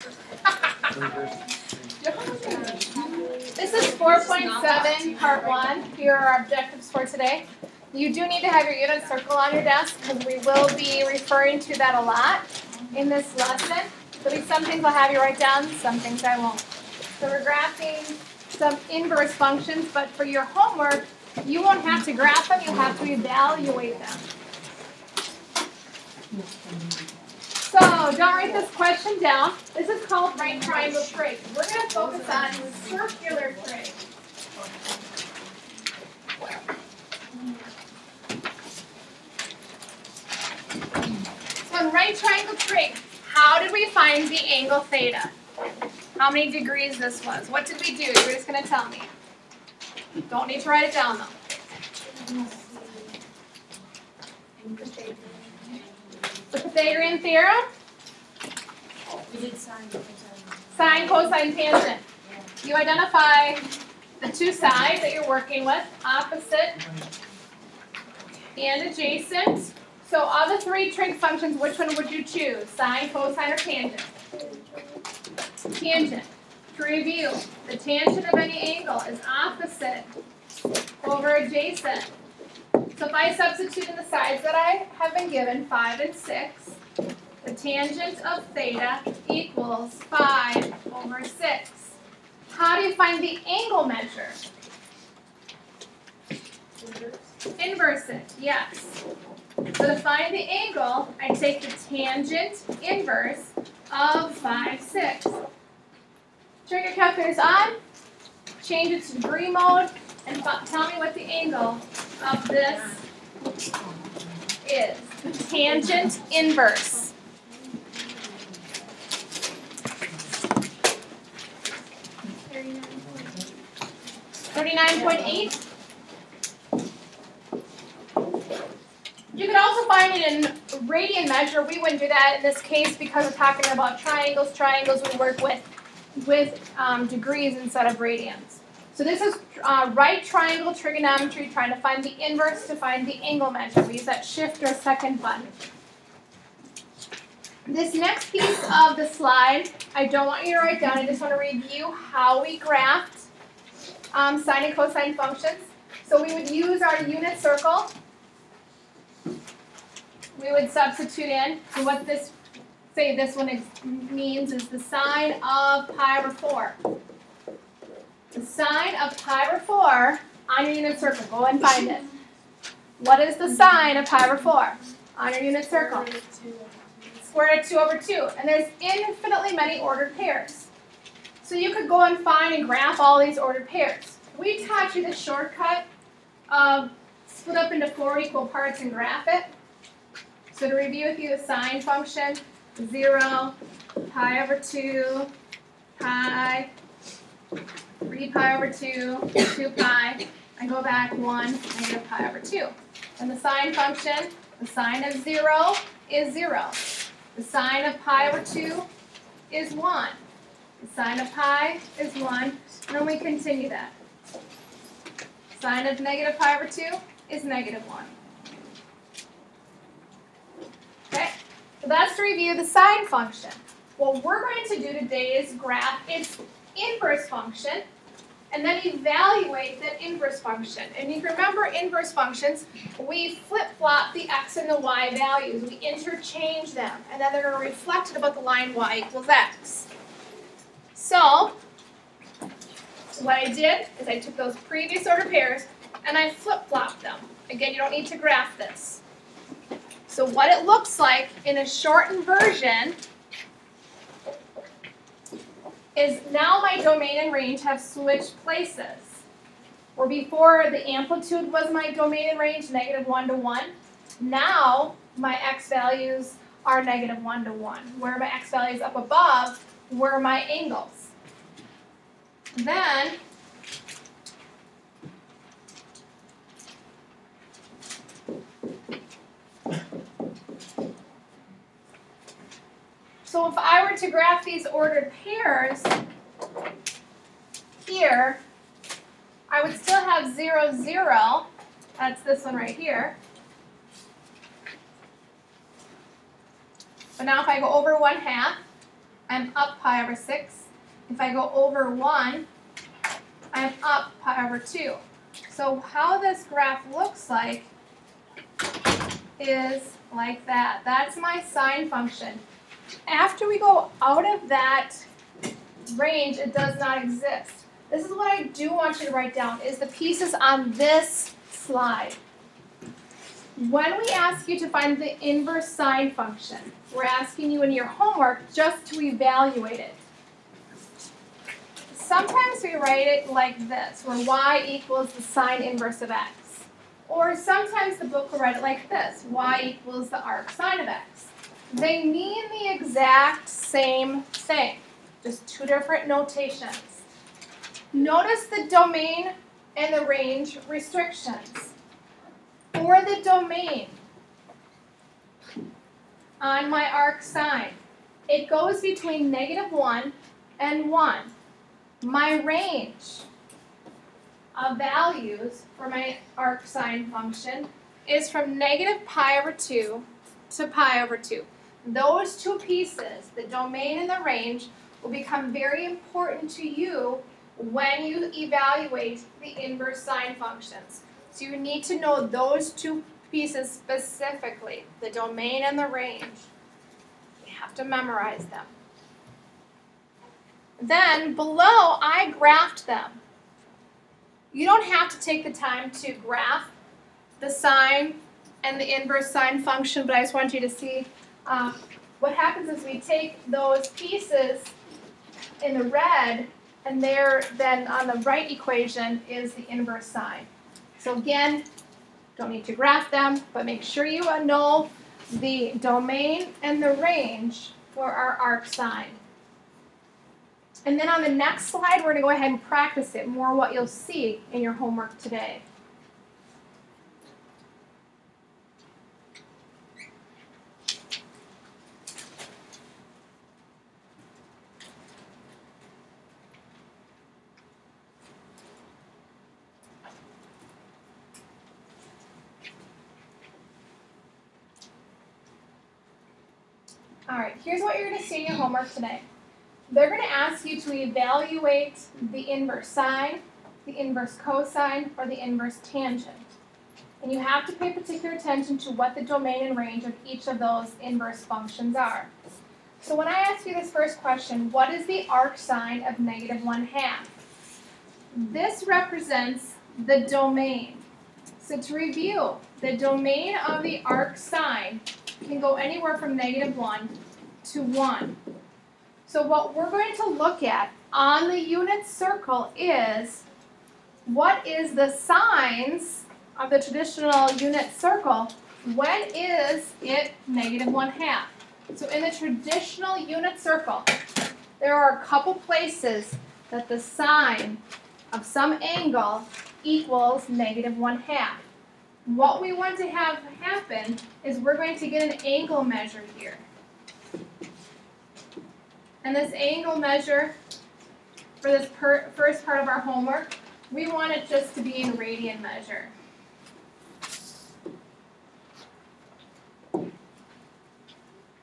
This is 4.7, part 1. Here are our objectives for today. You do need to have your unit circle on your desk because we will be referring to that a lot in this lesson. There'll be some things I'll have you write down, some things I won't. So we're graphing some inverse functions, but for your homework, you won't have to graph them, you'll have to evaluate them. So, don't write this question down. This is called right triangle trig. We're going to focus on the circular trig. So, in right triangle trig, how did we find the angle theta? How many degrees this was? What did we do? You're just going to tell me. Don't need to write it down, though. The Pythagorean theorem? We did sine, cosine, tangent. You identify the two sides that you're working with, opposite and adjacent. So of the three trig functions, which one would you choose? Sine, cosine, or tangent? Tangent. To review, the tangent of any angle is opposite over adjacent. So if I substitute in the sides that I have been given, 5 and 6, the tangent of theta equals 5 over 6. How do you find the angle measure? Inverse it, yes. So to find the angle, I take the tangent inverse of 5, 6. Turn your calculators on, change it to degree mode, and tell me what the angle of this is. The tangent inverse. 39.8. You could also find it in radian measure. We wouldn't do that in this case because we're talking about triangles. Triangles we work with degrees instead of radians. So this is right triangle trigonometry, trying to find the inverse to find the angle measure. We use that shift or second button. This next piece of the slide, I don't want you to write down. I just want to review how we graphed sine and cosine functions. So we would use our unit circle. We would substitute in, and what this one means is the sine of pi over 4. The sine of pi over 4 on your unit circle. Go and find it. What is the sine of pi over 4 on your unit circle? Square root of 2 over 2. And there's infinitely many ordered pairs. So you could go and find and graph all these ordered pairs. We taught you the shortcut of split up into 4 equal parts and graph it. So to review with you the sine function, 0, pi over 2, pi, 3 pi over 2, 2 pi, I go back 1, negative pi over 2. And the sine function, the sine of 0 is 0. The sine of pi over 2 is 1. The sine of pi is 1, and then we continue that. Sine of negative pi over 2 is negative 1. Okay, so that's to review the sine function. What we're going to do today is graph its inverse function and then evaluate that inverse function. And you can remember inverse functions, we flip-flop the x and the y values. We interchange them, and then they're going to reflect it about the line y equals x. So what I did is I took those previous order pairs and I flip-flopped them. Again, you don't need to graph this. So what it looks like in a shortened version is now my domain and range have switched places. Where before the amplitude was my domain and range, -1 to 1. Now my x values are -1 to 1. Where my x values up above were my angles. Then so if I were to graph these ordered pairs here, I would still have 0, 0. That's this one right here. But now if I go over 1/2, I'm up pi over 6. If I go over 1, I'm up pi over 2. So how this graph looks like is like that. That's my sine function. After we go out of that range, it does not exist. This is what I do want you to write down, is the pieces on this slide. When we ask you to find the inverse sine function, we're asking you in your homework just to evaluate it. Sometimes we write it like this, where y equals the sine inverse of x. Or sometimes the book will write it like this, y equals the arc sine of x. They mean the exact same thing, just two different notations. Notice the domain and the range restrictions. For the domain on my arc sine, it goes between -1 and 1. My range of values for my arc sine function is from -pi/2 to pi/2. Those two pieces, the domain and the range, will become very important to you when you evaluate the inverse sine functions. So you need to know those two pieces specifically, the domain and the range. You have to memorize them. Then below, I graphed them. You don't have to take the time to graph the sine and the inverse sine function, but I just want you to see what happens is we take those pieces in the red, and there then on the right equation is the inverse sine. So again, don't need to graph them, but make sure you know the domain and the range for our arc sine. And then on the next slide, we're going to go ahead and practice it more, what you'll see in your homework today. All right, here's what you're going to see in your homework today. They're going to ask you to evaluate the inverse sine, the inverse cosine, or the inverse tangent. And you have to pay particular attention to what the domain and range of each of those inverse functions are. So when I ask you this first question, what is the arc sine of -1/2? This represents the domain. So to review, the domain of the arc sine can go anywhere from -1 to 1. So what we're going to look at on the unit circle is what is the signs of the traditional unit circle? When is it -1/2? So in the traditional unit circle, there are a couple places that the sine of some angle equals -1/2. What we want to have happen is we're going to get an angle measure here. And this angle measure, for this first part of our homework, we want it just to be in radian measure.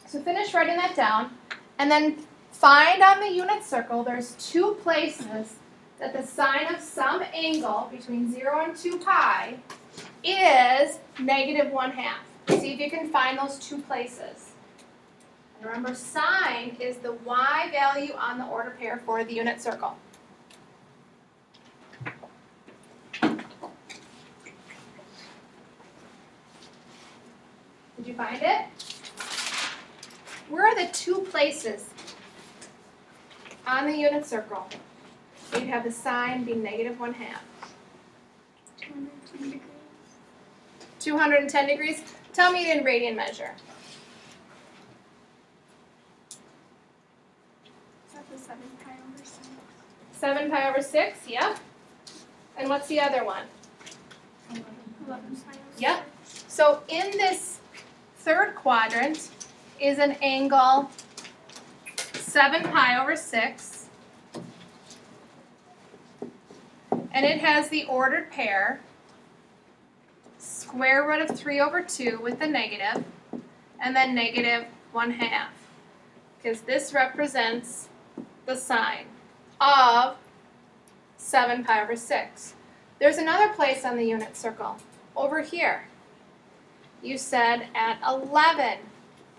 So finish writing that down, and then find on the unit circle, there's two places that the sine of some angle between 0 and 2 pi is -1/2. See if you can find those two places. And remember, sine is the y value on the order pair for the unit circle. Did you find it? Where are the two places on the unit circle where you have the sine be -1/2? 210 degrees. 210 degrees? Tell me it in radian measure. Is that the 7 pi over 6? 7 pi over 6, yep. And what's the other one? 11 pi over 6. Yep. So in this third quadrant is an angle 7 pi over 6. And it has the ordered pair, square root of 3 over 2 with the negative, and then -1/2. because this represents the sine of 7 pi over 6. There's another place on the unit circle, over here. You said at 11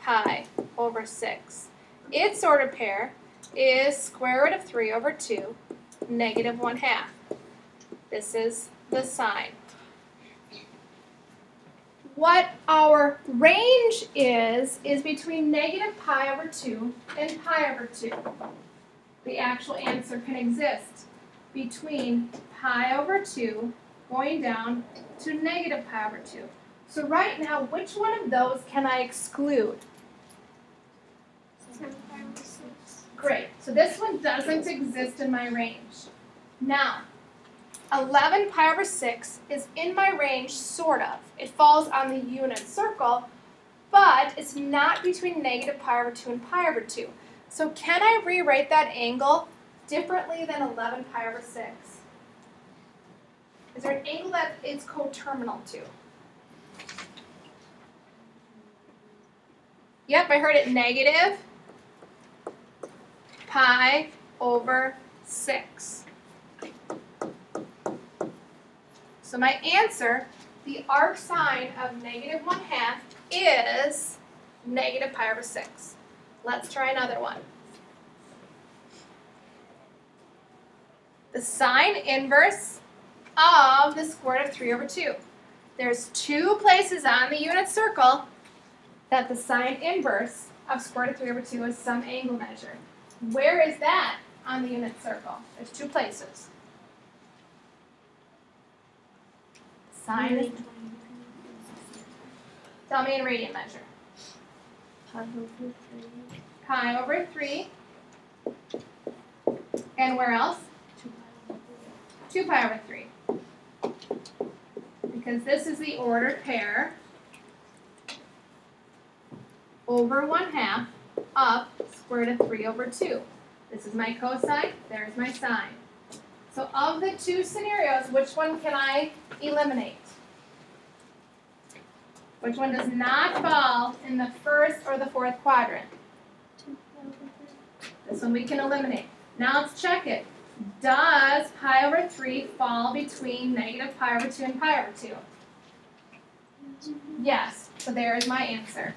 pi over 6. Its ordered pair is square root of 3 over 2, negative 1/2. This is the sine. What our range is between negative pi over 2 and pi over 2. The actual answer can exist between pi over 2 going down to negative pi over 2. So right now, which one of those can I exclude? 7 pi over 6. Great. So this one doesn't exist in my range. Now, 11 pi over 6 is in my range, sort of. It falls on the unit circle, but it's not between negative pi over 2 and pi over 2. So can I rewrite that angle differently than 11 pi over 6? Is there an angle that it's coterminal to? Yep, I heard it, negative pi over 6. So my answer, the arc sine of negative 1/2 is negative pi over 6. Let's try another one. The sine inverse of the square root of 3 over 2. There's two places on the unit circle that the sine inverse of square root of 3 over 2 is some angle measure. Where is that on the unit circle? There's two places. Sine is, tell me in radian measure. Pi over 3. And where else? 2 pi over 3. Because this is the ordered pair over 1/2 up square root of 3 over 2. This is my cosine, there's my sine. So of the two scenarios, which one can I eliminate? Which one does not fall in the first or the fourth quadrant? 2 pi over 3. This one we can eliminate. Now let's check it. Does pi over 3 fall between negative pi over 2 and pi over 2? Yes, so there is my answer.